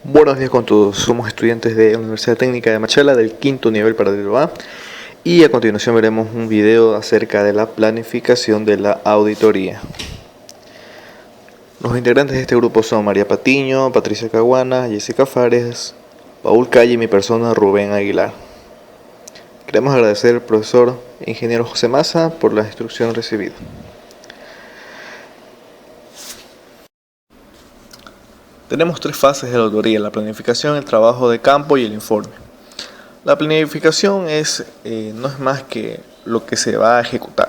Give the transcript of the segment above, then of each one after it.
Buenos días con todos, somos estudiantes de la Universidad Técnica de Machala del quinto nivel paralelo A y a continuación veremos un video acerca de la planificación de la auditoría. Los integrantes de este grupo son María Patiño, Patricia Caguana, Jessica Fares, Paul Calle y mi persona Rubén Aguilar. Queremos agradecer al profesor ingeniero José Maza por la instrucción recibida. Tenemos tres fases de la auditoría: la planificación, el trabajo de campo y el informe. La planificación no es más que lo que se va a ejecutar.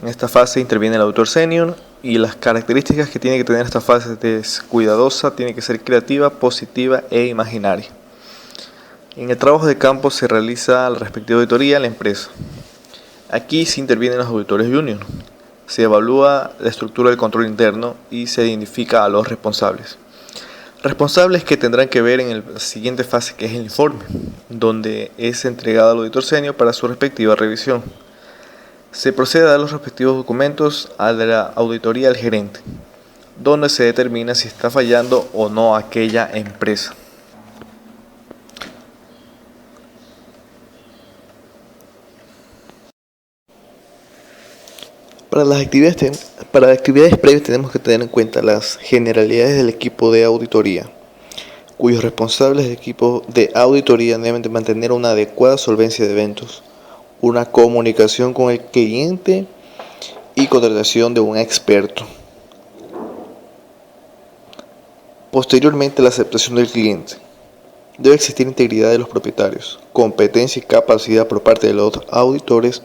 En esta fase interviene el auditor senior y las características que tiene que tener esta fase es cuidadosa, tiene que ser creativa, positiva e imaginaria. En el trabajo de campo se realiza la respectiva auditoría en la empresa. Aquí se intervienen los auditores junior. Se evalúa la estructura del control interno y se identifica a los responsables. Responsables que tendrán que ver en la siguiente fase, que es el informe, donde es entregado al auditor senior para su respectiva revisión. Se procede a dar los respectivos documentos a la auditoría al gerente, donde se determina si está fallando o no aquella empresa. Para las actividades previas tenemos que tener en cuenta las generalidades del equipo de auditoría, cuyos responsables del equipo de auditoría deben de mantener una adecuada solvencia de eventos, una comunicación con el cliente y contratación de un experto. Posteriormente, la aceptación del cliente. Debe existir integridad de los propietarios, competencia y capacidad por parte de los auditores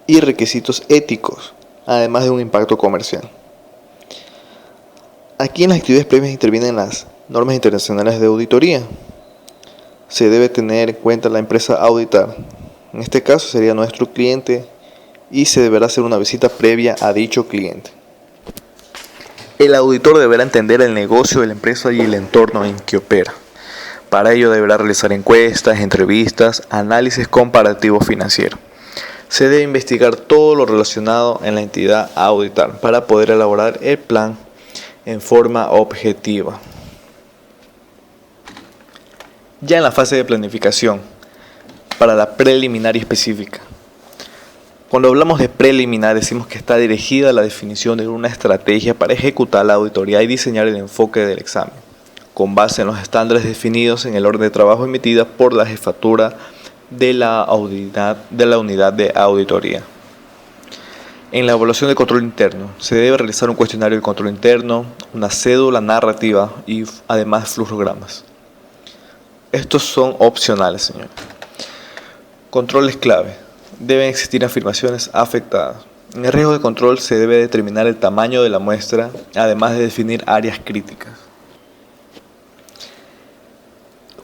y requisitos éticos, además de un impacto comercial. Aquí en las actividades previas intervienen las normas internacionales de auditoría. Se debe tener en cuenta la empresa a auditar. En este caso sería nuestro cliente y se deberá hacer una visita previa a dicho cliente. El auditor deberá entender el negocio de la empresa y el entorno en que opera. Para ello deberá realizar encuestas, entrevistas, análisis comparativo financiero. Se debe investigar todo lo relacionado en la entidad a auditar para poder elaborar el plan en forma objetiva. Ya en la fase de planificación, para la preliminar y específica. Cuando hablamos de preliminar decimos que está dirigida a la definición de una estrategia para ejecutar la auditoría y diseñar el enfoque del examen, con base en los estándares definidos en el orden de trabajo emitida por la jefatura de la unidad de auditoría. En la evaluación del control interno, se debe realizar un cuestionario de control interno, una cédula narrativa y además flujogramas. Estos son opcionales, señor. Controles clave. Deben existir afirmaciones afectadas. En el riesgo de control se debe determinar el tamaño de la muestra, además de definir áreas críticas.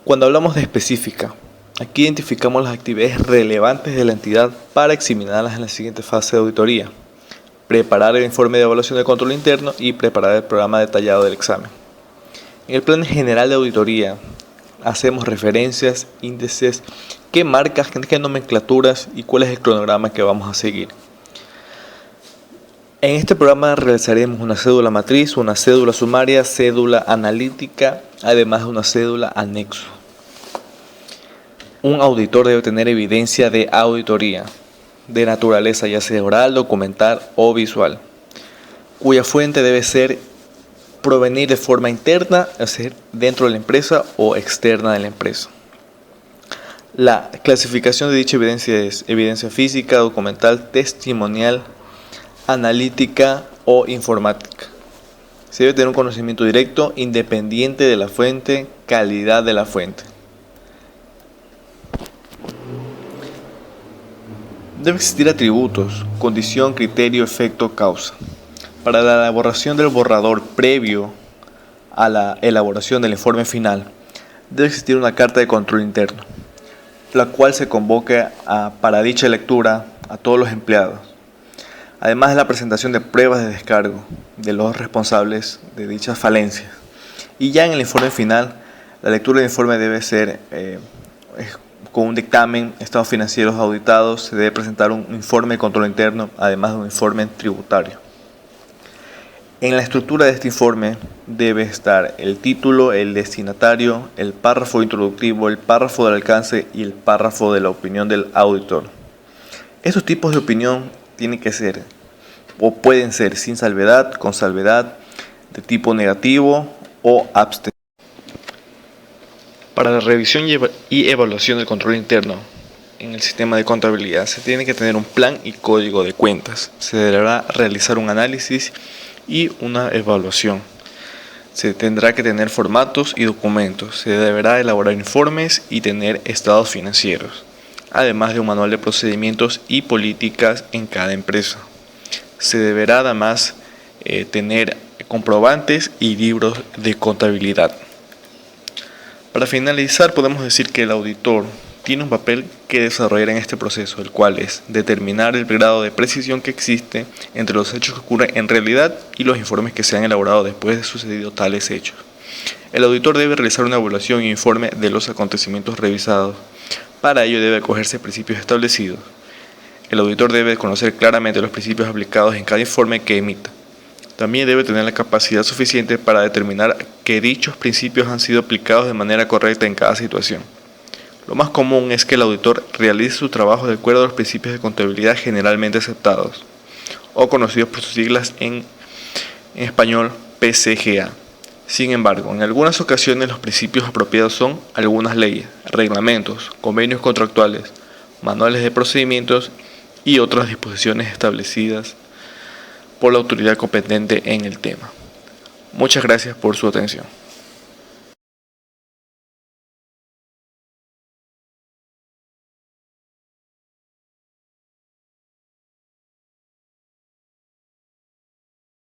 Cuando hablamos de específica, aquí identificamos las actividades relevantes de la entidad para examinarlas en la siguiente fase de auditoría: preparar el informe de evaluación de control interno y preparar el programa detallado del examen. En el plan general de auditoría hacemos referencias, índices, qué marcas, qué nomenclaturas y cuál es el cronograma que vamos a seguir. En este programa realizaremos una cédula matriz, una cédula sumaria, cédula analítica, además de una cédula anexo. Un auditor debe tener evidencia de auditoría, de naturaleza ya sea oral, documental o visual, cuya fuente debe provenir de forma interna, es decir, dentro de la empresa o externa de la empresa. La clasificación de dicha evidencia es evidencia física, documental, testimonial, analítica o informática. Se debe tener un conocimiento directo, independiente de la fuente, calidad de la fuente. Debe existir atributos, condición, criterio, efecto, causa. Para la elaboración del borrador previo a la elaboración del informe final, debe existir una carta de control interno, la cual se convoque para dicha lectura a todos los empleados, además de la presentación de pruebas de descargo de los responsables de dichas falencias. Y ya en el informe final, la lectura del informe debe ser con un dictamen, estados financieros auditados, se debe presentar un informe de control interno, además de un informe tributario. En la estructura de este informe debe estar el título, el destinatario, el párrafo introductivo, el párrafo del alcance y el párrafo de la opinión del auditor. Estos tipos de opinión tienen que ser o pueden ser sin salvedad, con salvedad, de tipo negativo o abstención. Para la revisión y evaluación del control interno en el sistema de contabilidad se tiene que tener un plan y código de cuentas. Se deberá realizar un análisis y una evaluación. Se tendrá que tener formatos y documentos. Se deberá elaborar informes y tener estados financieros, además de un manual de procedimientos y políticas en cada empresa. Se deberá además tener comprobantes y libros de contabilidad. Para finalizar, podemos decir que el auditor tiene un papel que desarrollar en este proceso, el cual es determinar el grado de precisión que existe entre los hechos que ocurren en realidad y los informes que se han elaborado después de sucedido tales hechos. El auditor debe realizar una evaluación y informe de los acontecimientos revisados. Para ello debe acogerse a principios establecidos. El auditor debe conocer claramente los principios aplicados en cada informe que emita. También debe tener la capacidad suficiente para determinar que dichos principios han sido aplicados de manera correcta en cada situación. Lo más común es que el auditor realice su trabajo de acuerdo a los principios de contabilidad generalmente aceptados, o conocidos por sus siglas en español PCGA. Sin embargo, en algunas ocasiones los principios apropiados son algunas leyes, reglamentos, convenios contractuales, manuales de procedimientos y otras disposiciones establecidas por la autoridad competente en el tema. Muchas gracias por su atención.